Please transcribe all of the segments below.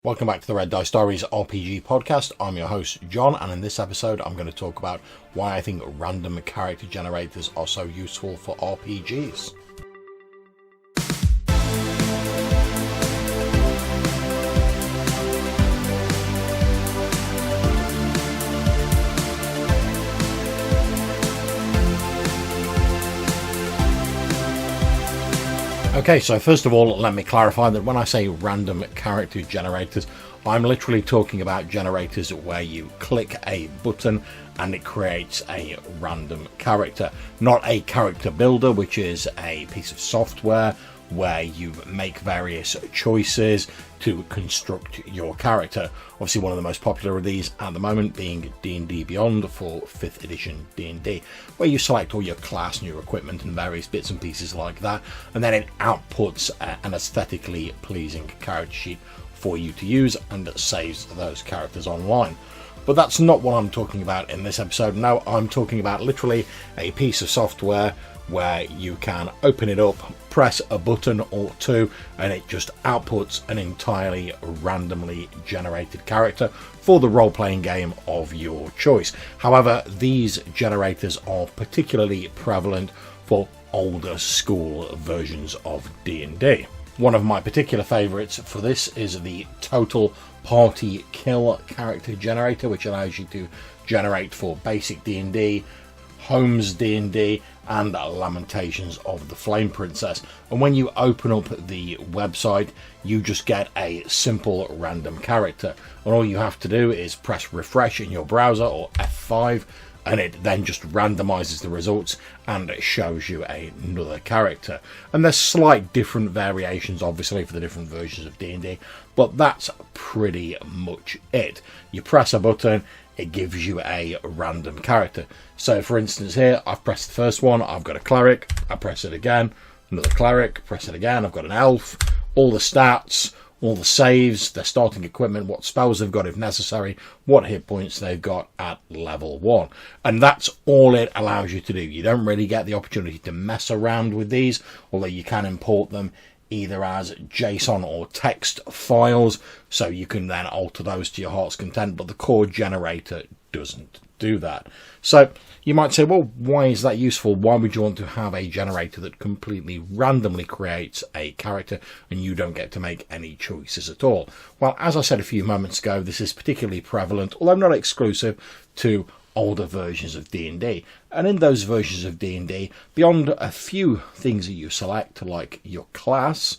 Welcome back to the Red Dice Diaries RPG podcast. I'm your host, John, and in this episode I'm going to talk about why I think random character generators are so useful for RPGs. Okay, so first of all, let me clarify that when I say random character generators, I'm literally talking about generators where you click a button and it creates a random character, not a character builder, which is a piece of software where you make various choices to construct your character. Obviously, one of the most popular of these at the moment being D&D Beyond for 5th edition D&D, where you select all your class and your equipment and various bits and pieces like that, and then it outputs an aesthetically pleasing character sheet for you to use and saves those characters online. But that's not what I'm talking about in this episode. No, I'm talking about literally a piece of software where you can open it up, press a button or two, and it just outputs an entirely randomly generated character for the role-playing game of your choice. However, these generators are particularly prevalent for older school versions of D&D. One of my particular favourites for this is the Total Party Kill character generator, which allows you to generate for basic D&D, Holmes D&D, and Lamentations of the Flame Princess. And when you open up the website, you just get a simple random character, and all you have to do is press refresh in your browser or F5, and it then just randomizes the results and it shows you another character. And there's slight different variations obviously for the different versions of D&D, but that's pretty much it. You press a button, it gives you a random character. So for instance here, I've pressed the first one, I've got a cleric, I press it again, another cleric, press it again, I've got an elf, all the stats, all the saves, their starting equipment, what spells they've got if necessary, what hit points they've got at level 1. And that's all it allows you to do. You don't really get the opportunity to mess around with these, although you can import them either as JSON or text files, so you can then alter those to your heart's content, but the core generator doesn't do that. So you might say, well, why is that useful? Why would you want to have a generator that completely randomly creates a character and you don't get to make any choices at all? Well, as I said a few moments ago, this is particularly prevalent, although not exclusive, to older versions of D&D. And in those versions of D&D, beyond a few things that you select, like your class,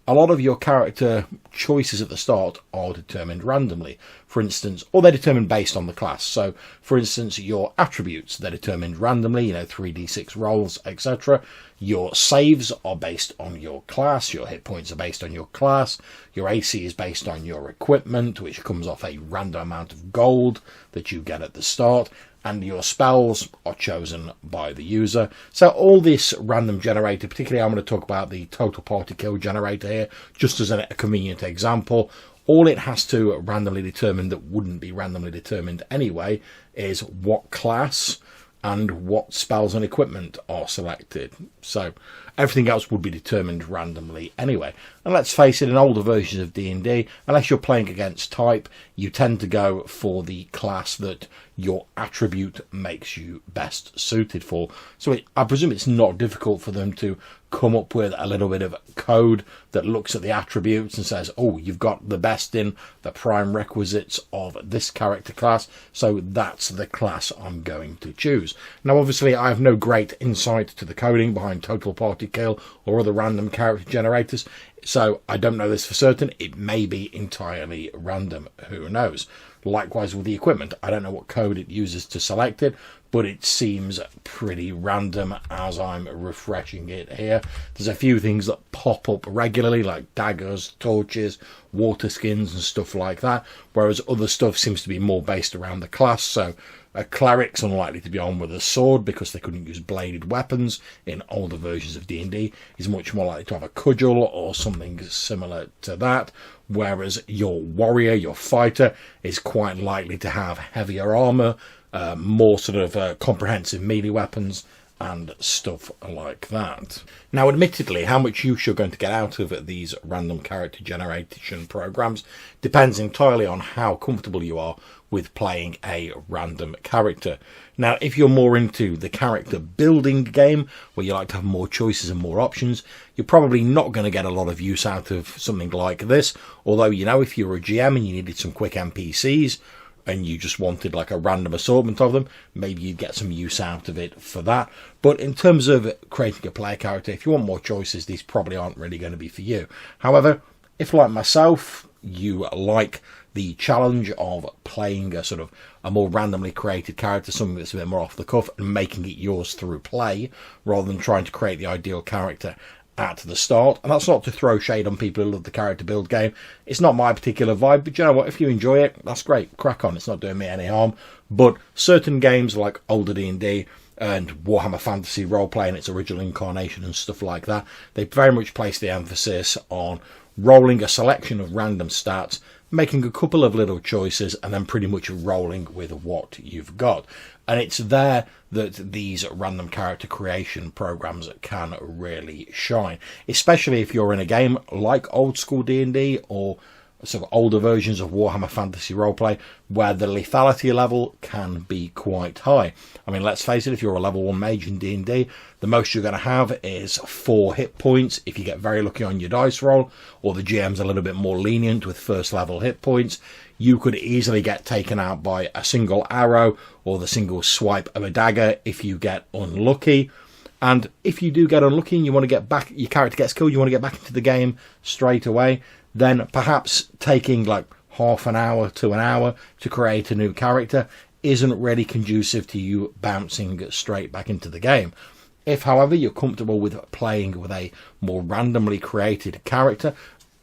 a lot of your character choices at the start are determined randomly. For instance, or they're determined based on the class. So, for instance, your attributes, they're determined randomly, 3d6 rolls, etc. Your saves are based on your class, your hit points are based on your class, your AC is based on your equipment, which comes off a random amount of gold that you get at the start, and your spells are chosen by the user. So all this random generator, particularly I'm going to talk about the Total Party Kill generator here, just as a convenient example. All it has to randomly determine that wouldn't be randomly determined anyway is what class and what spells and equipment are selected. So everything else would be determined randomly anyway. And let's face it, in older versions of D&D, unless you're playing against type, you tend to go for the class that your attribute makes you best suited for. So I presume it's not difficult for them to come up with a little bit of code that looks at the attributes and says, oh, you've got the best in the prime requisites of this character class, so that's the class I'm going to choose. Now, obviously, I have no great insight to the coding behind Total Party Kill or other random character generators, so I don't know this for certain. It may be entirely random, who knows. Likewise with the equipment, I don't know what code it uses to select it, but it seems pretty random as I'm refreshing it here. There's a few things that pop up regularly, like daggers, torches, water skins and stuff like that, whereas other stuff seems to be more based around the class. So a cleric's unlikely to be on with a sword because they couldn't use bladed weapons in older versions of D&D. He's much more likely to have a cudgel or something similar to that, whereas your warrior, your fighter, is quite likely to have heavier armour, more sort of comprehensive melee weapons, and stuff like that. Now, admittedly, how much use you're going to get out of these random character generation programs depends entirely on how comfortable you are with playing a random character. Now, if you're more into the character building game, where you like to have more choices and more options, you're probably not going to get a lot of use out of something like this. Although, you know, if you're a GM and you needed some quick NPCs, and you just wanted like a random assortment of them, maybe you'd get some use out of it for that. But in terms of creating a player character, if you want more choices, these probably aren't really going to be for you. However, if like myself, you like the challenge of playing a sort of a more randomly created character, something that's a bit more off the cuff, and making it yours through play, rather than trying to create the ideal character at the start. And that's not to throw shade on people who love the character build game. It's not my particular vibe, but you know what, if you enjoy it, that's great, crack on, it's not doing me any harm. But certain games like older D&D and Warhammer Fantasy Roleplay in its original incarnation and stuff like that, they very much place the emphasis on rolling a selection of random stats, making a couple of little choices, and then pretty much rolling with what you've got. And it's there that these random character creation programs can really shine, especially if you're in a game like old school D&D or sort of older versions of Warhammer Fantasy Roleplay, where the lethality level can be quite high. I mean, let's face it, if you're a level 1 mage in D&D, the most you're going to have is 4 hit points if you get very lucky on your dice roll, or the GM's a little bit more lenient with first level hit points. You could easily get taken out by a single arrow or the single swipe of a dagger if you get unlucky. And if you do get unlucky and you want to get back, your character gets killed, you want to get back into the game straight away, then perhaps taking like half an hour to an hour to create a new character isn't really conducive to you bouncing straight back into the game. If, however, you're comfortable with playing with a more randomly created character,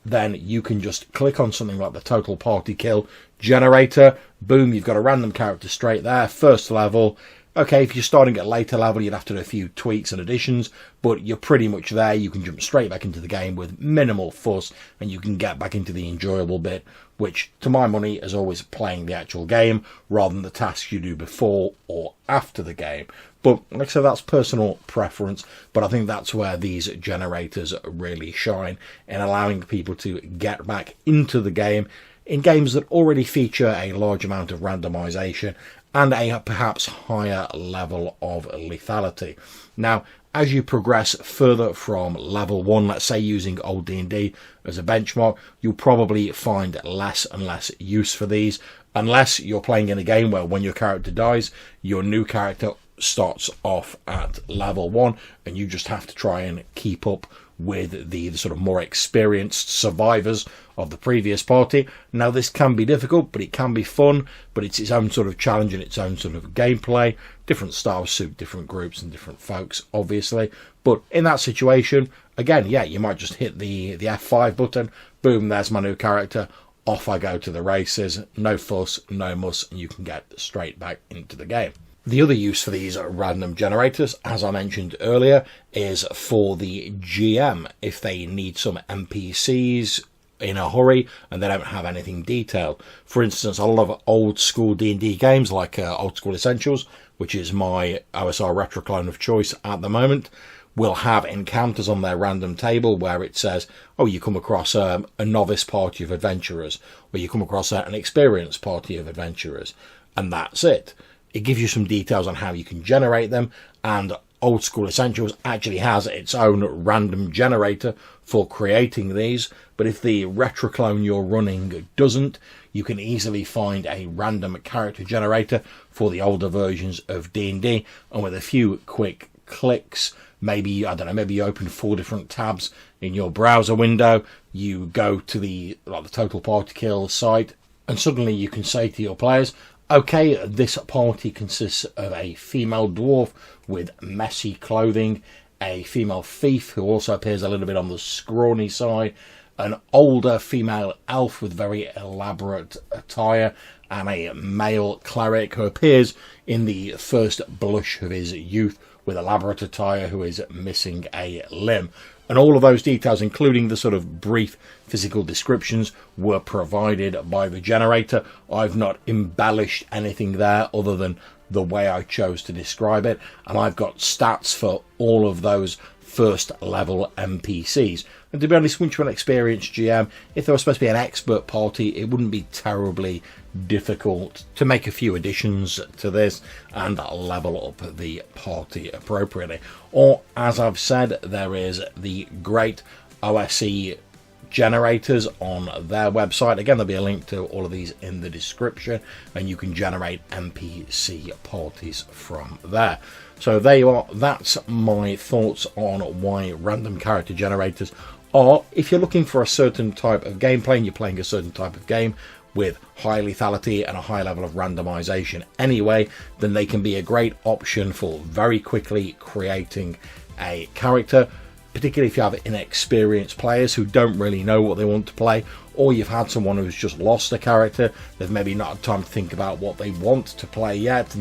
then you can just click on something like the total party kill generator. Boom, you've got a random character straight there, first level. Okay, if you're starting at later level, you'd have to do a few tweaks and additions, but you're pretty much there. You can jump straight back into the game with minimal fuss, and you can get back into the enjoyable bit, which, to my money, is always playing the actual game rather than the tasks you do before or after the game. But like I said, that's personal preference, but I think that's where these generators really shine in allowing people to get back into the game in games that already feature a large amount of randomization and a perhaps higher level of lethality. Now, as you progress further from level 1, let's say using old D&D as a benchmark, you'll probably find less and less use for these, unless you're playing in a game where when your character dies, your new character starts off at level 1 and you just have to try and keep up with the sort of more experienced survivors of the previous party. Now, this can be difficult, but it can be fun, but it's its own sort of challenge and its own sort of gameplay. Different styles suit different groups and different folks, obviously. But in that situation, again, yeah, you might just hit the F5 button, boom, there's my new character, off I go to the races, no fuss, no muss, and you can get straight back into the game. The other use for these random generators, as I mentioned earlier, is for the GM. If they need some NPCs in a hurry and they don't have anything detailed. For instance, a lot of old school D&D games like Old School Essentials, which is my OSR retro clone of choice at the moment, will have encounters on their random table where it says, oh, you come across a novice party of adventurers, or you come across an experienced party of adventurers, and that's it. It gives you some details on how you can generate them, and Old School Essentials actually has its own random generator for creating these, but if the retro clone you're running doesn't, you can easily find a random character generator for the older versions of D&D, and with a few quick clicks, maybe, I don't know, maybe you open 4 different tabs in your browser window, you go to the total party kill site, and suddenly you can say to your players, okay, this party consists of a female dwarf with messy clothing, a female thief who also appears a little bit on the scrawny side, an older female elf with very elaborate attire, and a male cleric who appears in the first blush of his youth with elaborate attire who is missing a limb. And all of those details, including the sort of brief physical descriptions, were provided by the generator. I've not embellished anything there other than the way I chose to describe it, and I've got stats for all of those first level NPCs. And to be honest, once you're an experienced GM, if there was supposed to be an expert party, it wouldn't be terribly difficult to make a few additions to this and level up the party appropriately. Or, as I've said, there is the great OSE generators on their website. Again, there'll be a link to all of these in the description, and you can generate NPC parties from there. So there you are. That's my thoughts on why random character generators are, if you're looking for a certain type of gameplay and you're playing a certain type of game with high lethality and a high level of randomization anyway, then they can be a great option for very quickly creating a character, particularly if you have inexperienced players who don't really know what they want to play, or you've had someone who's just lost a character, they've maybe not had time to think about what they want to play yet,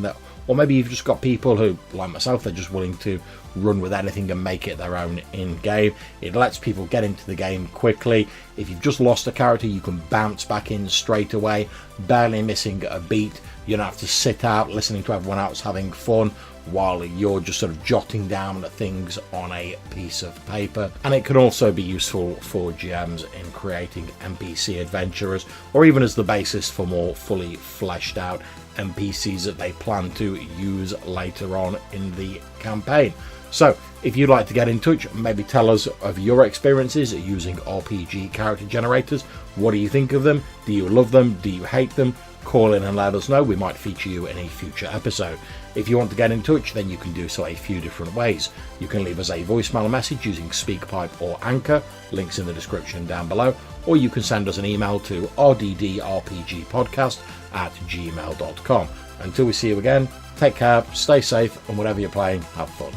or maybe you've just got people who, like myself, they're just willing to run with anything and make it their own in-game. It lets people get into the game quickly. If you've just lost a character, you can bounce back in straight away, barely missing a beat. You don't have to sit out listening to everyone else having fun while you're just sort of jotting down things on a piece of paper. And it can also be useful for GMs in creating NPC adventurers, or even as the basis for more fully fleshed out NPCs that they plan to use later on in the campaign. So if you'd like to get in touch, maybe tell us of your experiences using RPG character generators. What do you think of them? Do you love them? Do you hate them? Call in and let us know. We might feature you in a future episode. If you want to get in touch, then you can do so a few different ways. You can leave us a voicemail message using SpeakPipe or Anchor, links in the description down below, or you can send us an email to rddrpgpodcast@gmail.com. Until we see you again, take care, stay safe, and whatever you're playing, have fun.